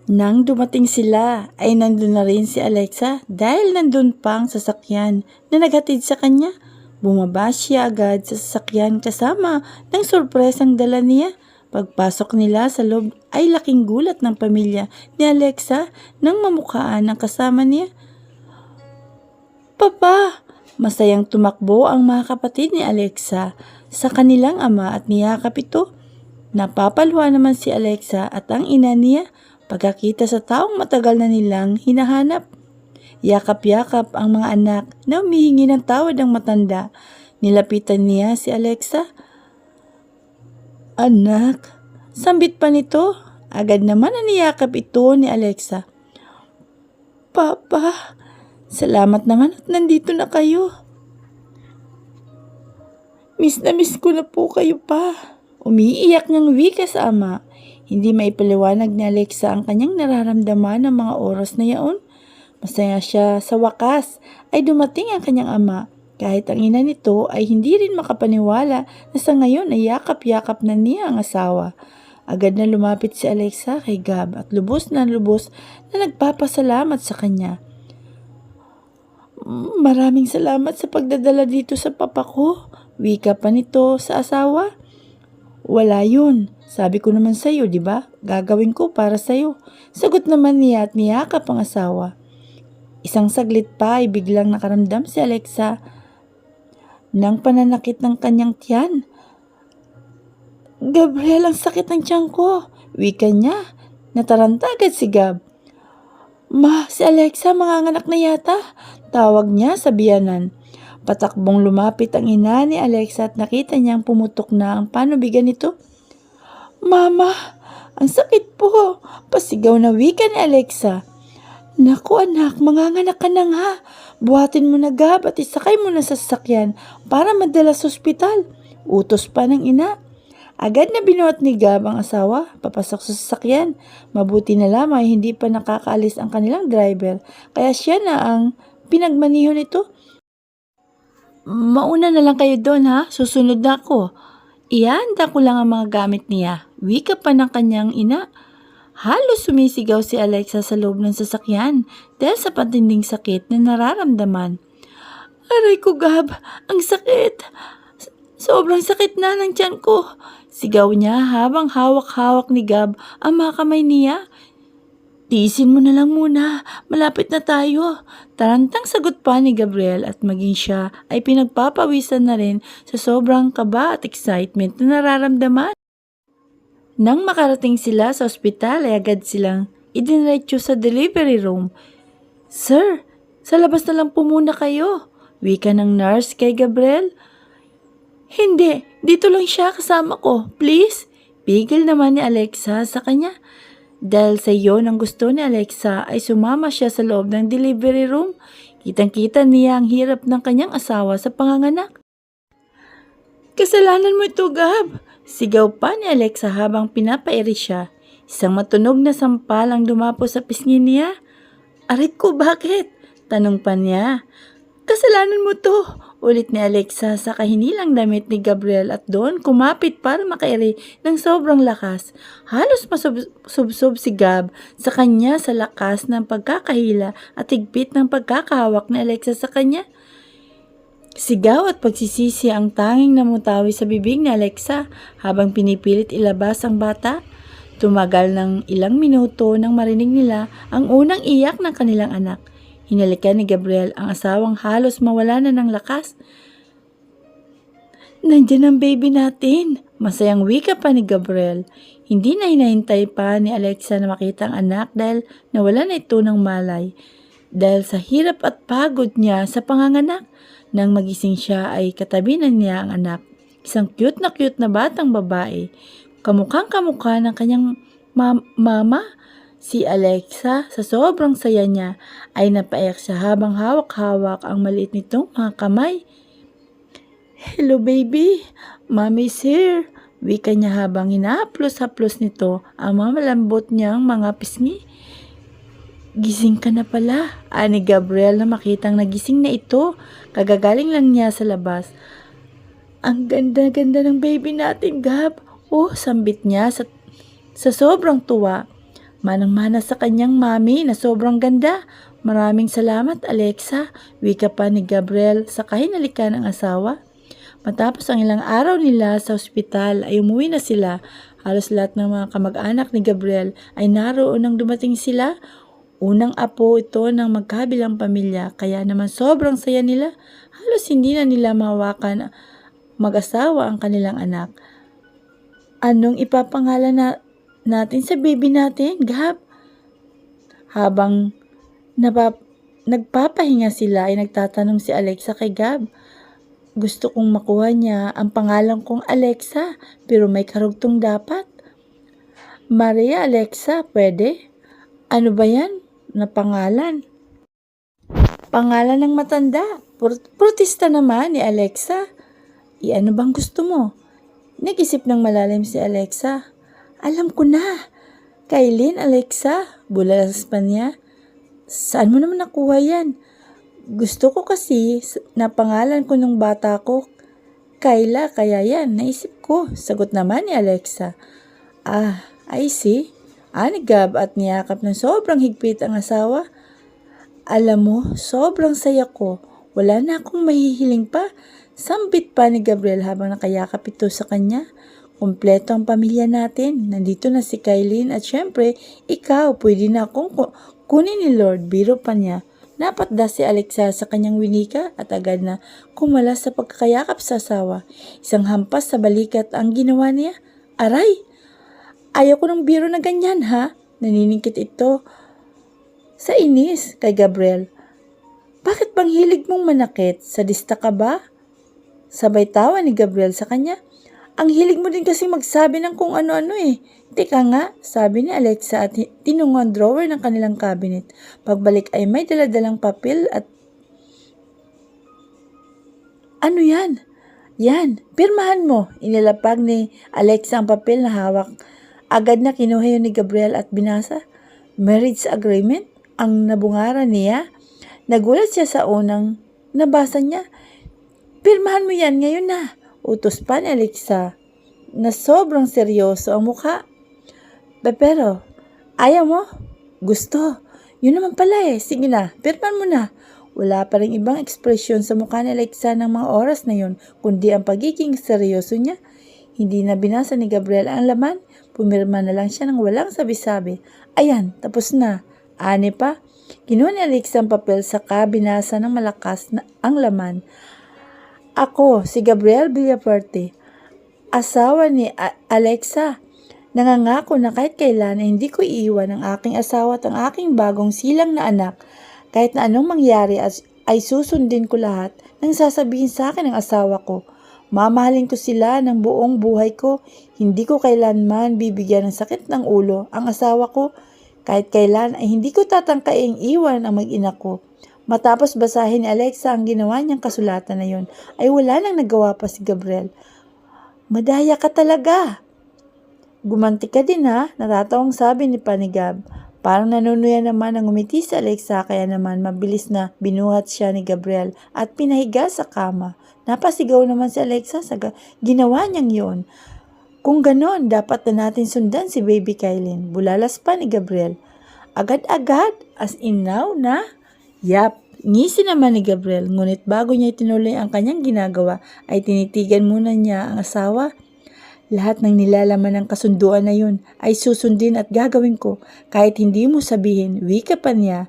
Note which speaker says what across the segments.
Speaker 1: Nang dumating sila ay nandun na rin si Alexa dahil nandun pang sasakyan na naghatid sa kanya. Bumaba siya agad sa sasakyan kasama ng sorpresang dala niya. Pagpasok nila sa loob ay laking gulat ng pamilya ni Alexa nang mamukhaan ng kasama niya. Papa! Masayang tumakbo ang mga kapatid ni Alexa sa kanilang ama at niyakap ito. Napapaluha naman si Alexa at ang ina niya pagkakita sa taong matagal na nilang hinahanap. Yakap-yakap ang mga anak na humihingi ng tawad ang matanda. Nilapitan niya si Alexa. Anak, sambit pa nito. Agad naman na niyakap ito ni Alexa. Papa, salamat naman at nandito na kayo. Miss na miss ko na po kayo pa. Umiiyak niyang wika sa ama. Hindi maipaliwanag ni Alexa ang kanyang nararamdaman ng mga oras na yaon. Masaya siya sa wakas ay dumating ang kanyang ama. Kahit ang ina nito ay hindi rin makapaniwala na sa ngayon ay yakap-yakap na niya ang asawa. Agad na lumapit si Alexa kay Gab at lubos na nagpapasalamat sa kanya. Maraming salamat sa pagdadala dito sa papa ko. Wika pa nito sa asawa. Wala yun. Sabi ko naman sa'yo, di ba? Gagawin ko para sa'yo. Sagot naman niya at niyakap ang asawa. Isang saglit pa ay biglang nakaramdam si Alexa ng pananakit ng kanyang tiyan. Gabriel, ang sakit ng tiyan ko. Wika niya. Nataranta agad si Gab. Ma, si Alexa manganganak na yata. Tawag niya sa biyanan. Patakbong lumapit ang ina ni Alexa at nakita niyang pumutok na ang panubigan nito. Mama, ang sakit po. Pasigaw na wika ni Alexa. Naku anak, manganganak ka na nga. Buhatin mo na Gab at isakay mo na sa sasakyan para madala sa ospital. Utos pa ng ina. Agad na binuhat ni Gab ang asawa, papasok sa sasakyan. Mabuti na lamang hindi pa nakakaalis ang kanilang driver, kaya siya na ang pinagmaniho nito. Mauna na lang kayo doon ha, susunod na ako. Ihanda ko lang ang mga gamit niya. Wika pa ng kanyang ina. Halos sumisigaw si Alexa sa loob ng sasakyan dahil sa patinding sakit na nararamdaman. Aray ko Gab, ang sakit. Sobrang sakit na ng tiyan ko. Sigaw niya habang hawak-hawak ni Gab ang mga kamay niya. Tiisin mo na lang muna, malapit na tayo. Tarantang sagot pa ni Gabriel at maging siya ay pinagpapawisan na rin sa sobrang kaba at excitement na nararamdaman. Nang makarating sila sa ospital ay agad silang idiniretso sa delivery room. Sir, sa labas na lang po muna kayo. Wika ng nurse kay Gabriel. Hindi, dito lang siya kasama ko, please. Pigil naman ni Alexa sa kanya. Dahil sa iyon ang gusto ni Alexa ay sumama siya sa loob ng delivery room. Kitang-kita niya ang hirap ng kanyang asawa sa panganganak. Kasalanan mo ito, Gab. Sigaw pa ni Alexa habang pinapairi siya. Isang matunog na sampal ang dumapo sa pisngi niya. Aray ko, bakit? Tanong pa niya. Kasalanan mo to, ulit ni Alexa sa kahinilang damit ni Gabriel at doon kumapit para makairi ng sobrang lakas. Halos masubsob si Gab sa kanya sa lakas ng pagkakahila at higpit ng pagkakahawak ni Alexa sa kanya. Sigaw at pagsisisi ang tanging namutawi sa bibig ni Alexa habang pinipilit ilabas ang bata. Tumagal ng ilang minuto nang marinig nila ang unang iyak ng kanilang anak. Hinalikan ni Gabriel ang asawang halos mawala na ng lakas. Nandiyan ang baby natin. Masayang wika pa ni Gabriel. Hindi na hinahintay pa ni Alexa na makita ang anak dahil nawala na ito ng malay. Dahil sa hirap at pagod niya sa panganganak, nang magising siya ay katabi na niya ang anak. Isang cute na batang babae. Kamukhang kamukha ng kanyang mama. Si Alexa, sa sobrang saya niya, ay napaiyak siya habang hawak-hawak ang maliit nitong mga kamay. Hello baby, Mommy's here. Wika niya habang hinahaplos-haplos nito ang malambot niyang mga pisngi. Gising ka na pala, ani Gabriel na makitang nagising na ito. Kagagaling lang niya sa labas. Ang ganda-ganda ng baby natin, Gab. Oh, sambit niya sa sobrang tuwa. Manang-mana sa kanyang mami na sobrang ganda. Maraming salamat, Alexa, wika pa ni Gabriel sa kahinalikan ng asawa. Matapos ang ilang araw nila sa ospital ay umuwi na sila. Halos lahat ng mga kamag-anak ni Gabriel ay naroon nang dumating sila. Unang apo ito ng magkabilang pamilya, kaya naman sobrang saya nila. Halos hindi na nila mahawakan mag-asawa ang kanilang anak. Anong ipapangalan natin sa baby natin, Gab? Habang nagpapahinga sila ay nagtatanong si Alexa kay Gab. Gusto kong makuha niya ang pangalan kong Alexa, pero may karugtong dapat. Maria Alexa, pwede? Ano ba yan na pangalan? Pangalan ng matanda. Protesta naman ni Alexa. Ano bang gusto mo? Nag-isip ng malalim si Alexa. Alam ko na. Kailin, Alexa. Bulalas pa niya. Saan mo naman nakuha yan? Gusto ko kasi na pangalan ko nung bata ko. Kayla, kaya yan. Naisip ko. Sagot naman ni Alexa. I see. Ni Gab at niyakap ng sobrang higpit ang asawa. Alam mo, sobrang saya ko. Wala na akong mahihiling pa. Sambit pa ni Gabriel habang nakayakap ito sa kanya. Kumpleto ang pamilya natin. Nandito na si Kailin at syempre, ikaw, pwede na akong kunin ni Lord. Biro pa niya. Napatda si Alexa sa kanyang winika at agad na kumala sa pagkakayakap sa asawa. Isang hampas sa balikat ang ginawa niya. Aray! Ayaw ko ng biro na ganyan, ha? Naniningkit ito sa inis kay Gabriel. Bakit bang hilig mong manakit? Sadista ka ba? Sabay tawa ni Gabriel sa kanya. Ang hilig mo din kasi magsabi ng kung ano-ano eh. Teka nga, sabi ni Alexa at tinungo ang drawer ng kanilang cabinet. Pagbalik ay may daladalang papel at... Ano yan? Yan, pirmahan mo. Inilapag ni Alexa ang papel na hawak. Agad na kinuha yun ni Gabriel at binasa. Marriage agreement? Ang nabungara niya. Nagulat siya sa unang nabasa niya. Pirmahan mo yan ngayon na. Utos pa ni Alexa na sobrang seryoso ang mukha. Pero, ayaw mo? Gusto. Yun naman pala eh. Sige na, pirmahan mo na. Wala pa rin ibang ekspresyon sa mukha ni Alexa ng mga oras na yun, kundi ang pagiging seryoso niya. Hindi na binasa ni Gabriel ang laman. Pumirma na lang siya ng walang sabi-sabi. Ayan, tapos na. Ani pa. Kinuha ni Alexa ang papel saka binasa ng malakas na ang laman. Ako, si Gabriel Villaperte, asawa ni Alexa. Nangangako na kahit kailan ay hindi ko iiwan ang aking asawa at ang aking bagong silang na anak. Kahit na anong mangyari ay susundin ko lahat ng sasabihin sa akin ng asawa ko. Mamahalin ko sila ng buong buhay ko. Hindi ko kailanman bibigyan ng sakit ng ulo ang asawa ko. Kahit kailan ay hindi ko tatangkaing iwan ang mag-ina ko. Matapos basahin ni Alexa ang ginawa niyang kasulatan na yun, ay wala nang nagawa pa si Gabriel. Madaya ka talaga. Gumanti ka din ha, natatawang sabi ni Panigab. Parang nanunuya naman ang umiti si Alexa kaya naman mabilis na binuhat siya ni Gabriel at pinahiga sa kama. Napasigaw naman si Alexa sa ginawa niyang yun. Kung ganon, dapat na natin sundan si Baby Kailin. Bulalas pa ni Gabriel. Agad-agad, as in now na? Yap, ngisi naman ni Gabriel. Ngunit bago niya itinuloy ang kanyang ginagawa, ay tinitigan muna niya ang asawa. Lahat ng nilalaman ng kasunduan na yun ay susundin at gagawin ko kahit hindi mo sabihin, wika pa niya.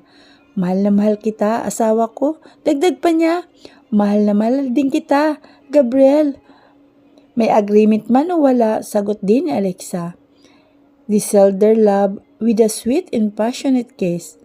Speaker 1: Mahal na mahal kita, asawa ko. Dagdag pa niya, mahal na mahal din kita, Gabriel. May agreement man o wala, sagot din ni Alexa. They sell their love with a sweet and passionate kiss.